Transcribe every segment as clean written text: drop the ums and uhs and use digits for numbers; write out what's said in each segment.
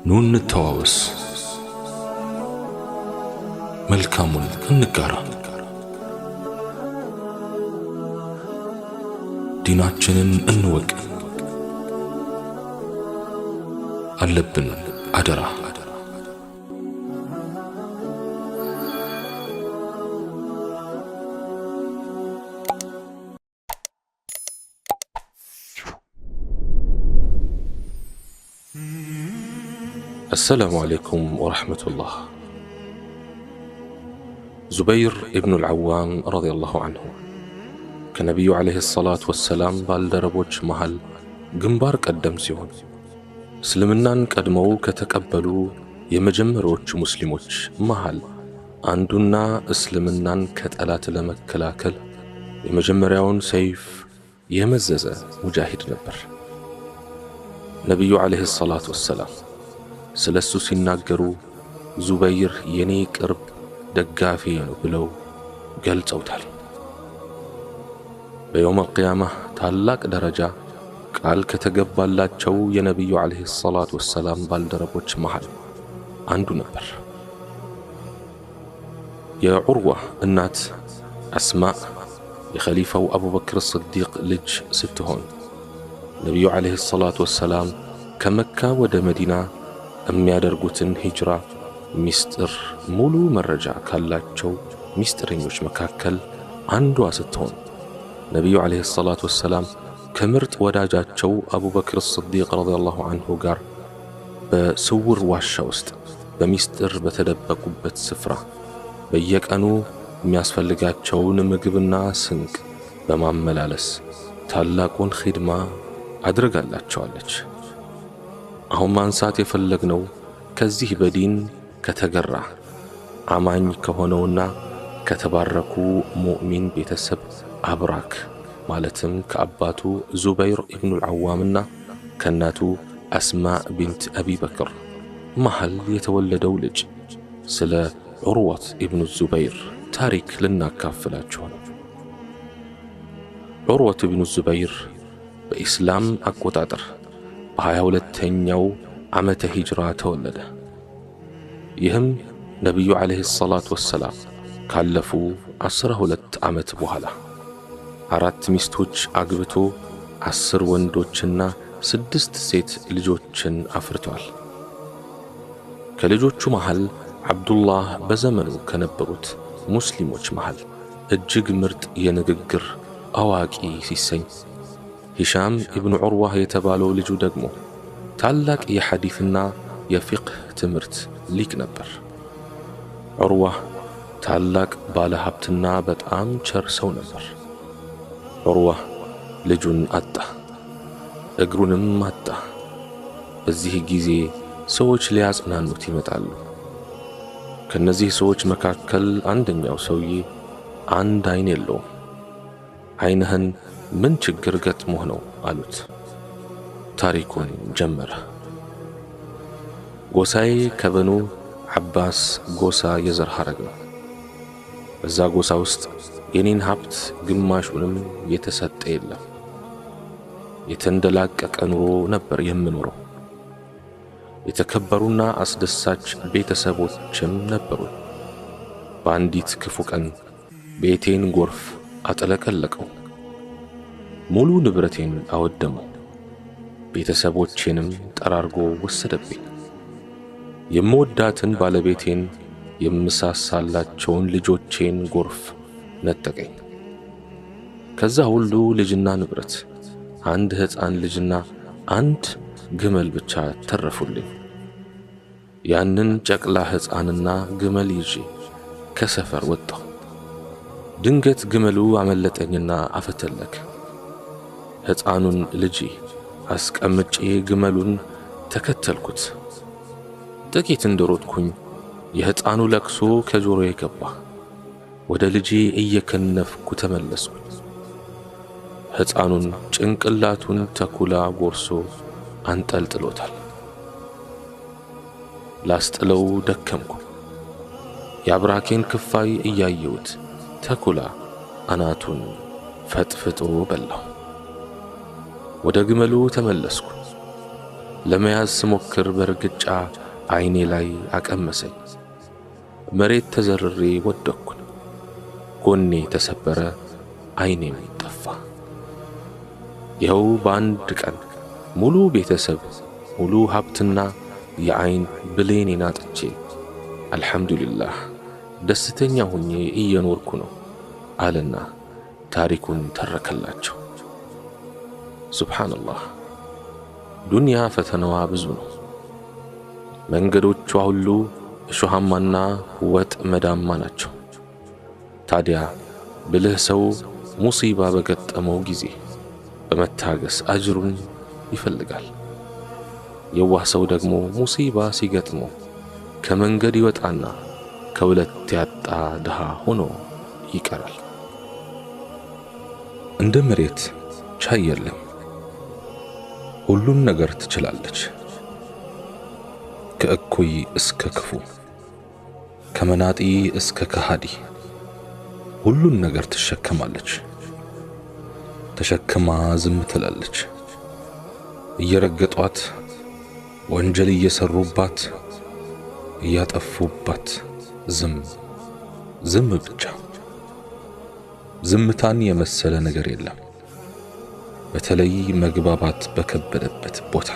ኑ እንተዋወስ፣ መልካሙን እንጋራ፣ ዲናችንን እንወቅ። አለብን አደራ። السلام عليكم ورحمة الله. زبير ابن العوام رضي الله عنه كنبي عليه الصلاة والسلام بالدربوش محل جنبار قدم سيون اسلمنان قدمو كتقبلو يمجمروش مسلموش محل عندنا اسلمنان كتالات لمكلاكل يمجمريون سيف يمزز مجاهد نبر. نبي عليه الصلاة والسلام ስለሱ ሲናገሩ ዙበይር የኔ ቅርብ ደጋፊ ነው ብለው ገልጸውታል። በየውም القيامة ታላቅ ደረጃ ቃል ከተገባላቸው የነብዩ አለይሂ ሰላቱ ወሰላም ባልደረቦች መሃል አንዱ ነበር። የዑርዋ እናት አስማእ የኸሊፋው አቡበክር ስዲቅ ልጅ ስትሆን ነብዩ አለይሂ ሰላቱ ወሰላም ከመካ ወደ መዲና የሚያደርጉትን ሂጅራ ሚስጥር ሙሉ መረጃ ካላቸው ሚስጥረኞች መካከል አንዷ ስትሆን ነብዩ አለይሂ ሰላቱ ወሰላም ከምርጥ ወዳጃቸው አቡበክር ስዲቅ ረዲየላሁ ዐንሁ ጋር በስውር ዋሻ ውስጥ በሚስጥር በተደበቁበት ስፍራ በየቀኑ የሚያስፈልጋቸውን ምግብና ስንቅ በማመላለስ ታላቁን ኺድማ አድርጋላቸዋለች። አሁን ማንሳት የፈለግነው ከዚህ በዲን ከተገራ አማኝ ከሆነውና ከተባረኩ ሙእሚን ቤተሰብ አብራክ ማለትም ከአባቱ ዙበይር ኢብኑ አልዓዋምና ከእናቱ አስማእ ቢንት አቢ በክር መሃል የተወለደው ልጅ ስለ ዑርወት ኢብኑ ዙበይር ታሪክ ልናካፍላችሁ ነው። ዑርወት ኢብኑ ዙበይር በኢስላም አቆጣጠር በ22ኛው ዓመተ ሂጅራ ተወለደ። ይህም ነብዩ አለይሂ ሰላቱ ወሰላም ካለፉ 12 ዓመት በኋላ 4 ሚስቶች አግብቶ 10 ወንዶችና 6 ሴት ልጆችን አፍርቷል። ከልጆቹ መሃል አብዱላህ በዘመኑ ከነበሩት ሙስሊሞች መሃል እጅግ ምርጥ የንግግር አዋቂ ሲሰኝ ሂሻም ኢብኑ ዑርዋህ የተባለው ልጁ ደግሞ ታላቅ የሐዲስና የፊቅህ ትምህርት ሊቅ ነበር። ዑርዋህ ታላቅ ባለሀብትና በጣም ቸር ሰው ነበር። ዑርዋህ ልጁን አጣ፣ እግሩንም አጣ። በዚህ ጊዜ ሰዎች ሊያጽናኑት ይመጣሉ። ከነዚህ ሰዎች መካከል አንደኛው ሰውዬ አንድ አይን የለውም፣ አይንህን ምን ችግር ገጥሞህ ነው አሉት። ታሪኩን ጀመረ። ጎሳዬ ከበኑ ዓባስ ጎሳ የዘር ሐረግ ነው። በዛ ጎሳ ውስጥ የኔን ሀብት ግማሹንም የተሰጠ የለም። የተንደላቀቀ ኑሮ ነበር የምኖረው። የተከበሩና አስደሳች ቤተሰቦችም ነበሩ። በአንዲት ክፉ ቀን ቤቴን ጎርፍ አጥለቀለቀው። ሙሉ ንብረቴን አወደመው። ቤተሰቦቼንም ጠራርጎ ወሰደብኝ። የምወዳትን ባለቤቴን የምሳሳላቸውን ልጆቼን ጎርፍ ነጠቀኝ። ከዛ ሁሉ ልጅና ንብረት አንድ ሕፃን ልጅና አንድ ግመል ብቻ ተረፉልኝ። ያንን ጨቅላ ሕፃንና ግመል ይዤ ከሰፈር ወጣሁ። ድንገት ግመሉ አመለጠኝና አፈተለከ። ሕፃኑን ልጅ አስቀምጬ ግመሉን ተከተልኩት። ጥቂት እንደሮጥኩኝ የሕፃኑ ለቅሶ ከጆሮዬ ገባ። ወደ ልጄ እየከነፍኩ ተመለስኩኝ። ሕፃኑን ጭንቅላቱን ተኩላ ጎርሶ አንጠልጥሎታል። ላስጥለው ደከምኩ። የአብራኬን ክፋይ እያየሁት ተኩላ አናቱን ፈጥፍጦ በላው። ወደ ግመሉ ተመለስኩ። ለመያዝ ስሞክር በርግጫ አይኔ ላይ አቀመሰኝ። መሬት ተዘርሬ ወደቅኩ። ጎኔ ተሰበረ፣ አይኔም ጠፋ። ይኸው በአንድ ቀን ሙሉ ቤተሰብ፣ ሙሉ ሀብትና የአይን ብሌኔን አጥቼ አልሐምዱሊላህ ደስተኛ ሆኜ እየኖርኩ ነው አለና ታሪኩን ተረከላቸው። ሱብሓነላህ። ዱንያ ፈተናዋ ብዙ ነው። መንገዶቿ ሁሉ እሾሃማና ወጥመዳማ ናቸው። ታዲያ ብልህ ሰው ሙሲባ በገጠመው ጊዜ በመታገስ አጅሩን ይፈልጋል። የዋህ ሰው ደግሞ ሙሲባ ሲገጥመው ከመንገድ ይወጣና ከሁለት ያጣ ድሃ ሆኖ ይቀራል። እንደ መሬት ቻይ የለም፣ ሁሉን ነገር ትችላለች። ከእኩይ እስከ ክፉ፣ ከመናጢ እስከ ከሃዲ ሁሉን ነገር ትሸከማለች። ተሸክማ ዝም ትላለች። እየረገጧት፣ ወንጀል እየሰሩባት፣ እያጠፉባት ዝም ብቻ። ዝምታን የመሰለ ነገር የለም። በተለይ መግባባት በከበደበት ቦታ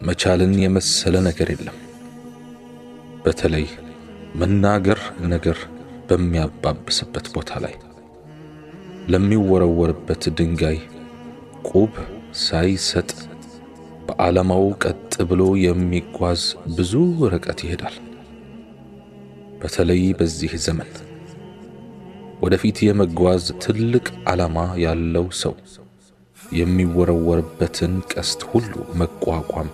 መቻልን የመሰለ ነገር የለም። በተለይ መናገር ነገር በሚያባብስበት ቦታ ላይ ለሚወረወርበት ድንጋይ ቁብ ሳይሰጥ በዓላማው ቀጥ ብሎ የሚጓዝ ብዙ ርቀት ይሄዳል። በተለይ በዚህ ዘመን ወደፊት የመጓዝ ትልቅ ዓላማ ያለው ሰው የሚወረወርበትን ቀስት ሁሉ መቋቋም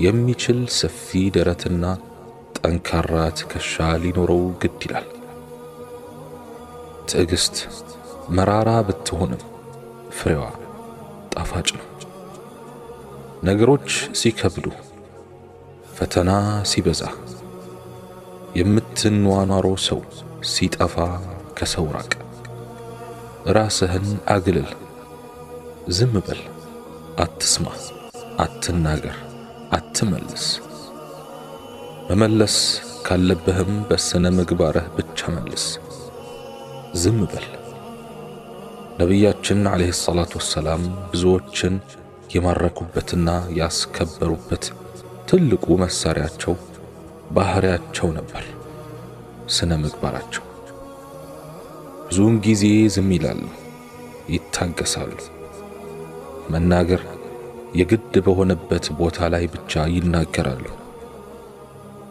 የሚችል ሰፊ ደረትና ጠንካራ ትከሻ ሊኖረው ግድ ይላል። ትዕግስት መራራ ብትሆንም ፍሬዋ ጣፋጭ ነው። ነገሮች ሲከብዱ፣ ፈተና ሲበዛ፣ የምትኗኗረው ሰው ሲጠፋ ከሰው ራቅ። ራስህን አግልል። ዝም በል። አትስማ፣ አትናገር፣ አትመልስ። መመለስ ካለብህም በስነ ምግባርህ ብቻ መልስ። ዝም በል። ነቢያችን ዓለይሂ ሰላቱ ወሰላም ብዙዎችን የማረኩበትና ያስከበሩበት ትልቁ መሳሪያቸው ባህሪያቸው ነበር፣ ስነ ምግባራቸው። ብዙውን ጊዜ ዝም ይላሉ፣ ይታገሳሉ። መናገር የግድ በሆነበት ቦታ ላይ ብቻ ይናገራሉ።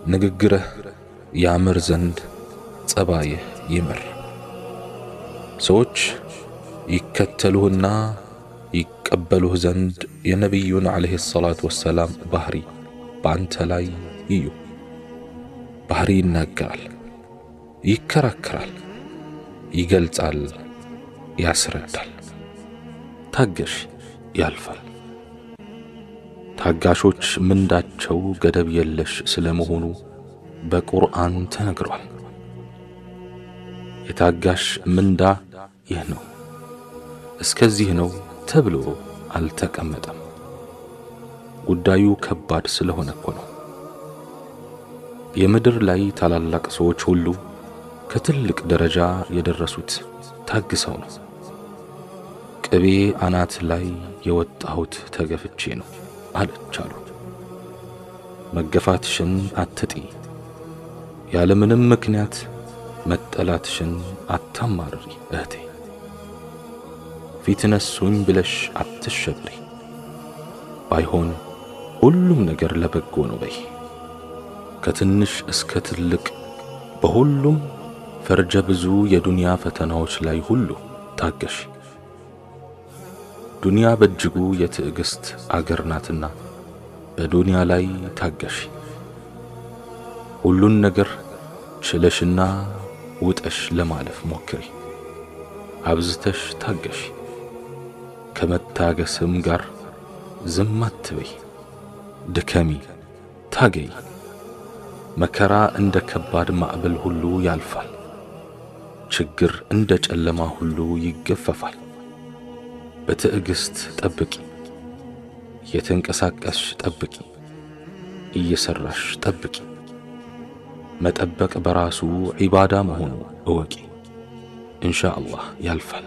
ንግግርህ ያምር ዘንድ ጸባይህ ይመር። ሰዎች ይከተሉህና ይቀበሉህ ዘንድ የነቢዩን ዓለይሂ ሰላቱ ወሰላም ባህሪ በአንተ ላይ ይዩ። ባህሪ ይናገራል፣ ይከራከራል፣ ይገልጻል፣ ያስረዳል። ታገሽ፣ ያልፋል። ታጋሾች ምንዳቸው ገደብ የለሽ ስለመሆኑ በቁርአን ተነግሯል። የታጋሽ ምንዳ ይህ ነው፣ እስከዚህ ነው ተብሎ አልተቀመጠም። ጉዳዩ ከባድ ስለሆነ እኮ ነው። የምድር ላይ ታላላቅ ሰዎች ሁሉ ከትልቅ ደረጃ የደረሱት ታግሰው ነው። ቅቤ አናት ላይ የወጣሁት ተገፍቼ ነው አለች አሉ። መገፋትሽን አትጢ፣ ያለምንም ምክንያት መጠላትሽን አታማርሪ እህቴ። ፊት ነሱኝ ብለሽ አትሸብሪ። ባይሆን ሁሉም ነገር ለበጎ ነው በይ። ከትንሽ እስከ ትልቅ በሁሉም ፈርጀ ብዙ የዱንያ ፈተናዎች ላይ ሁሉ ታገሽ። ዱንያ በእጅጉ የትዕግስት አገር ናትና በዱንያ ላይ ታገሽ። ሁሉን ነገር ችለሽና ውጠሽ ለማለፍ ሞክሪ። አብዝተሽ ታገሽ። ከመታገስም ጋር ዝም አትበይ። ድከሚ፣ ታገይ። መከራ እንደ ከባድ ማዕበል ሁሉ ያልፋል። ችግር እንደ ጨለማ ሁሉ ይገፈፋል። በትዕግስት ጠብቂ። የተንቀሳቀስሽ ጠብቂ፣ እየሰራሽ ጠብቂ። መጠበቅ በራሱ ዒባዳ መሆኑ እወቂ። ኢንሻአላህ ያልፋል።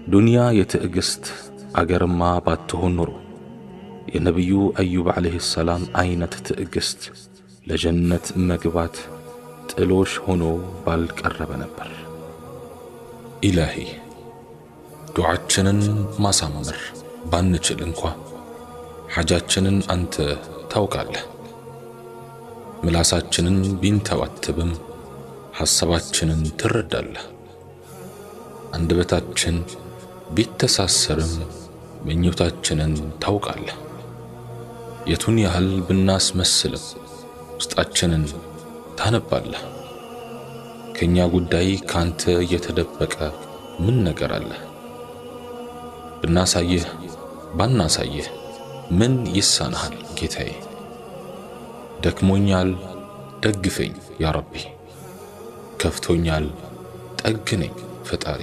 ዱንያ የትዕግስት አገርማ ባትሆን ኖሮ የነቢዩ አዩብ ዓለይሂ ሰላም አይነት ትዕግስት ለጀነት መግባት ጥሎሽ ሆኖ ባልቀረበ ነበር። ኢላሂ ዱዓችንን ማሳመር ባንችል እንኳ ሐጃችንን አንተ ታውቃለህ። ምላሳችንን ቢንተባተብም ሐሳባችንን ትረዳለህ። አንደበታችን ቢተሳሰርም ምኞታችንን ታውቃለህ። የቱን ያህል ብናስመስልም ውስጣችንን ታነባለህ። ከኛ ጉዳይ ካንተ የተደበቀ ምን ነገር አለ? ብናሳየህ ባናሳየህ ምን ይሳናሃል ጌታዬ? ደክሞኛል ደግፈኝ ያ ረቢ፣ ከፍቶኛል ጠግነኝ ፈጣሪ።